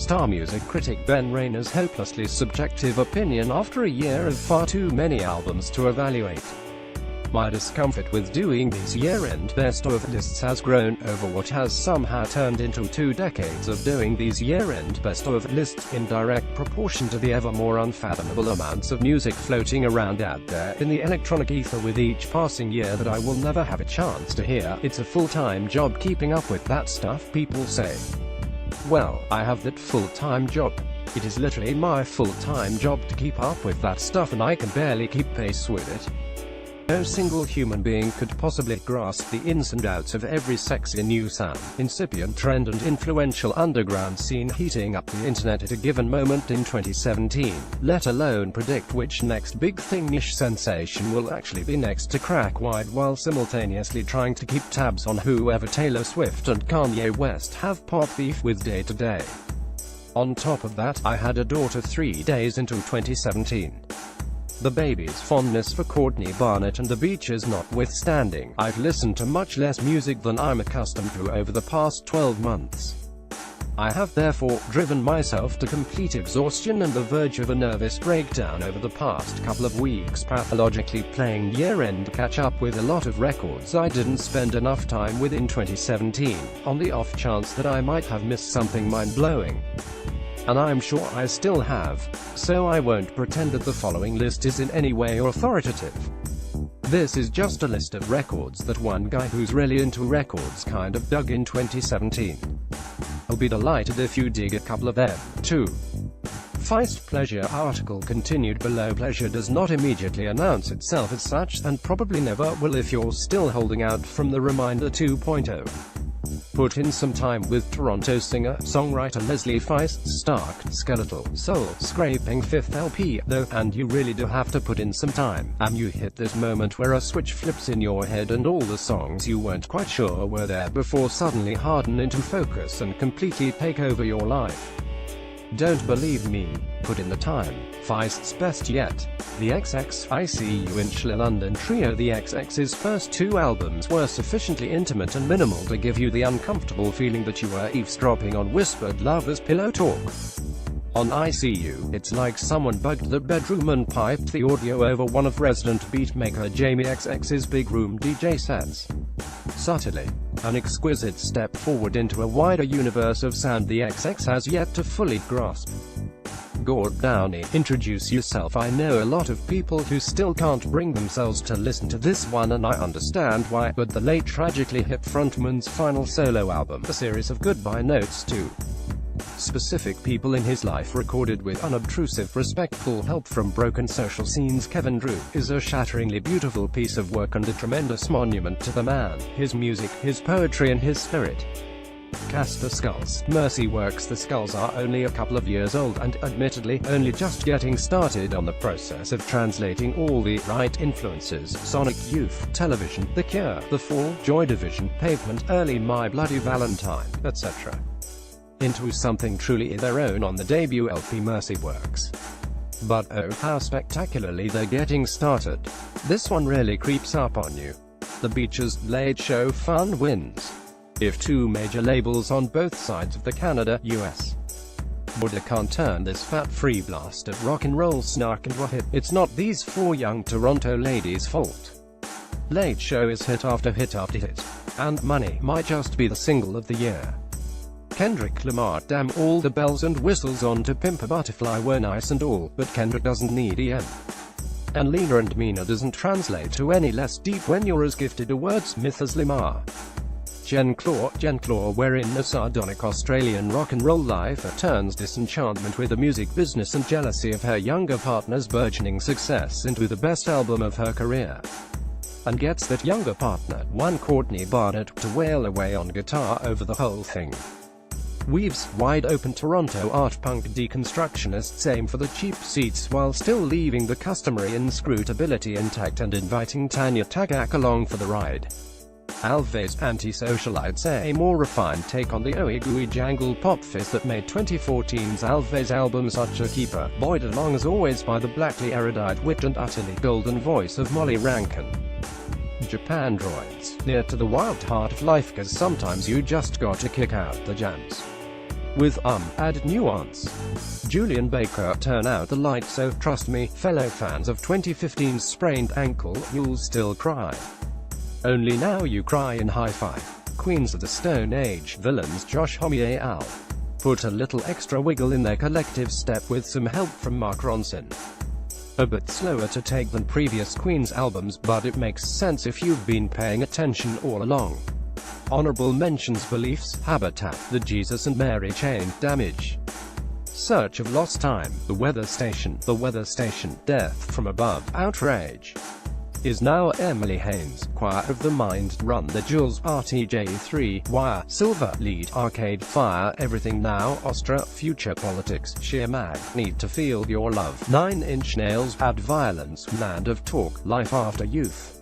Star music critic Ben Rayner's hopelessly subjective opinion after a year of far too many albums to evaluate. My discomfort with doing these year-end best-of lists has grown over what has somehow turned into 2 decades of doing these year-end best-of lists, in direct proportion to the ever more unfathomable amounts of music floating around out there in the electronic ether with each passing year that I will never have a chance to hear. It's a full-time job keeping up with that stuff, people say. Well, I have that full-time job. It is literally my full-time job to keep up with that stuff, and I can barely keep pace with it. No single human being could possibly grasp the ins and outs of every sexy new sound, incipient trend and influential underground scene heating up the internet at a given moment in 2017, let alone predict which next big thing-ish sensation will actually be next to crack wide, while simultaneously trying to keep tabs on whoever Taylor Swift and Kanye West have pop beef with day to day. On top of that, I had a daughter 3 days into 2017. The baby's fondness for Courtney Barnett and the Beaches notwithstanding, I've listened to much less music than I'm accustomed to over the past 12 months. I have therefore driven myself to complete exhaustion and the verge of a nervous breakdown over the past couple of weeks, pathologically playing year-end catch-up with a lot of records I didn't spend enough time with in 2017, on the off chance that I might have missed something mind-blowing. And I'm sure I still have, so I won't pretend that the following list is in any way authoritative. This is just a list of records that one guy who's really into records kind of dug in 2017. I'll be delighted if you dig a couple of them, too. Feist Pleasure article continued below. Pleasure does not immediately announce itself as such, and probably never will if you're still holding out from the Reminder 2.0. Put in some time with Toronto singer-songwriter Leslie Feist's stark, skeletal, soul-scraping 5th LP, though, and you really do have to put in some time, and you hit this moment where a switch flips in your head and all the songs you weren't quite sure were there before suddenly harden into focus and completely take over your life. Don't believe me? Put in the time. Feist's best yet. The xxICU London trio. The XX's first 2 albums were sufficiently intimate and minimal to give you the uncomfortable feeling that you were eavesdropping on whispered lovers' pillow talk. On ICU, it's like someone bugged the bedroom and piped the audio over one of resident beatmaker Jamie XX's big room DJ sets. Subtly, an exquisite step forward into a wider universe of sound the XX has yet to fully grasp. Gord Downey, introduce yourself. I know a lot of people who still can't bring themselves to listen to this one, and I understand why, but the late tragically hip frontman's final solo album, a series of goodbye notes to specific people in his life recorded with unobtrusive, respectful help from broken social scenes Kevin Drew, is a shatteringly beautiful piece of work and a tremendous monument to the man, his music, his poetry and his spirit. Cast the Skulls. Mercy Works. The Skulls are only a couple of years old and, admittedly, only just getting started on the process of translating all the right influences: Sonic Youth, Television, The Cure, The Fall, Joy Division, Pavement, early My Bloody Valentine, etc. into something truly their own on the debut LP Mercy Works. But oh, how spectacularly they're getting started. This one really creeps up on you. The Beaches' Late Show fun wins. If 2 major labels on both sides of the Canada-US border can't turn this fat-free blast of rock and roll snark into a hit, it's not these 4 young Toronto ladies' fault. Late Show is hit after hit after hit, and Money might just be the single of the year. Kendrick Lamar. Damn, all the bells and whistles on To Pimp a Butterfly were nice and all, but Kendrick doesn't need EM. And Leaner and Meaner doesn't translate to any less deep when you're as gifted a wordsmith as Lamar. Jen Claw, wherein a sardonic Australian rock and roll lifer turns disenchantment with the music business and jealousy of her younger partner's burgeoning success into the best album of her career. And gets that younger partner, one Courtney Barnett, to wail away on guitar over the whole thing. Weaves wide-open Toronto art punk deconstructionists aim for the cheap seats while still leaving the customary inscrutability intact and inviting Tanya Tagaq along for the ride. Alvvays anti-socialites, a more refined take on the ooey-gooey jangle pop fizz that made 2014's Alvvays album such a keeper, buoyed along as always by the blackly erudite wit and utterly golden voice of Molly Rankin. Japan droids, near to the wild heart of life, 'cause sometimes you just gotta kick out the jams. With added nuance. Julian Baker, turn out the light, so trust me, fellow fans of 2015's Sprained Ankle, you'll still cry. Only now you cry in hi-fi. Queens of the Stone Age villains Josh Homme al. Put a little extra wiggle in their collective step with some help from Mark Ronson. A bit slower to take than previous Queen's albums, but it makes sense if you've been paying attention all along. Honorable mentions: Beliefs, Habitat, The Jesus and Mary Chain, Damage, Search of Lost Time, The Weather Station, Death from Above, Outrage, Is Now, Emily Haynes, Choir of the Mind, Run the Jewels, RTJ3, Wire, Silver, Lead, Arcade Fire, Everything Now, Ostra, Future Politics, Sheer Mag, Need to Feel Your Love, 9 Inch Nails, Add Violence, Land of Talk, Life After Youth.